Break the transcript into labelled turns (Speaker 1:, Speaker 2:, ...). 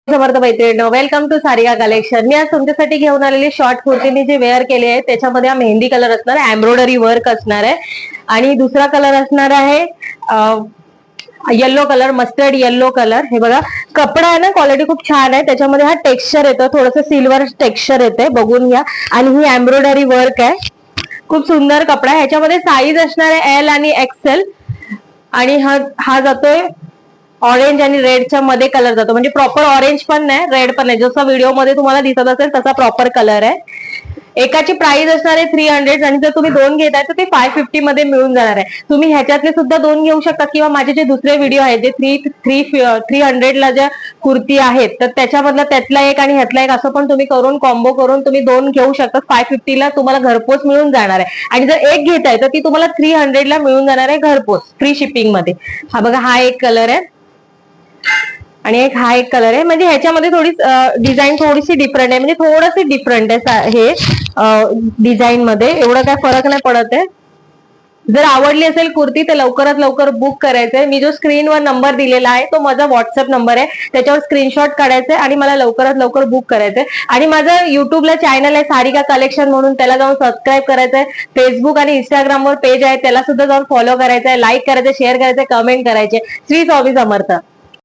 Speaker 1: समर्थ मैत्रिणी, welcome to Sarika collection. मी आज तुमच्यासाठी घेऊन आलेली शॉर्ट कुर्ती मी जी वेअर केली आहे त्याच्यामध्ये हा मेहंदी कलर असणार आहे, एम्ब्रॉयडरी वर्क असणार आहे आणि दुसरा कलर असणार आहे yellow colour, mustard yellow colour. हे बघा कपडा आहे ना, क्वालिटी खूप छान आहे. त्याच्यामध्ये हा टेक्स्चर येतं, थोडंसं सिल्वर टेक्स्चर येते, बघून घ्या. आणि ही एम्ब्रॉयडरी वर्क आहे, खूप सुंदर कपडा आहे. ह्याच्यामध्ये साईज असणार आहे एल आणि एक्सेल आणि हा जातोय ऑरेंज आणि रेडच्या मध्ये कलर जातो, म्हणजे प्रॉपर ऑरेंज पण नाही, रेड पण नाही, जसा व्हिडिओ मध्ये तुम्हाला दिसत असेल तसा प्रॉपर कलर आहे. एकाची प्राइस असणार आहे 300 आणि जर तुम्ही दोन घेताय तर ते 550 मध्ये मिळून जाणार आहे. तुम्ही ह्याच्यातले सुद्धा दोन घेऊ शकता किंवा माझे जे दुसरे व्हिडिओ आहेत जे 300 ला ज्या कुर्ती आहेत तर त्याच्यामधला त्यातला एक आणि ह्यातला एक असं पण तुम्ही करून कॉम्बो करून तुम्ही दोन घेऊ शकता. 550 ला तुम्हाला घरपोच मिळून जाणार आहे आणि जर एक घेताय तर ती तुम्हाला 300 ला मिळून जाणार आहे घरपोच, फ्री शिपिंग मध्ये. हा बघा, हा एक कलर आहे आणि हा एक कलर आहे. म्हणजे ह्याच्यामध्ये थोडी डिझाईन थोडीशी डिफरंट आहे, म्हणजे थोडंसे डिफरंट आहे हे डिझाईन मध्ये, एवढं काय फरक नाही पडत आहे. जर आवडली असेल कुर्ती तर लवकरात लवकर बुक करायचंय. मी जो स्क्रीनवर नंबर दिलेला आहे तो माझा व्हॉट्सअप नंबर आहे, त्याच्यावर स्क्रीनशॉट काढायचंय आणि मला लवकरात लवकर बुक करायचंय. आणि माझं युट्यूबला चॅनल आहे सारिका कलेक्शन म्हणून, त्याला जाऊन सबस्क्राईब करायचंय. फेसबुक आणि इंस्टाग्रामवर पेज आहे, त्याला सुद्धा जाऊन फॉलो करायचंय, लाईक करायचं, शेअर करायचंय, कमेंट करायचे. श्री स्वामी समर्थ.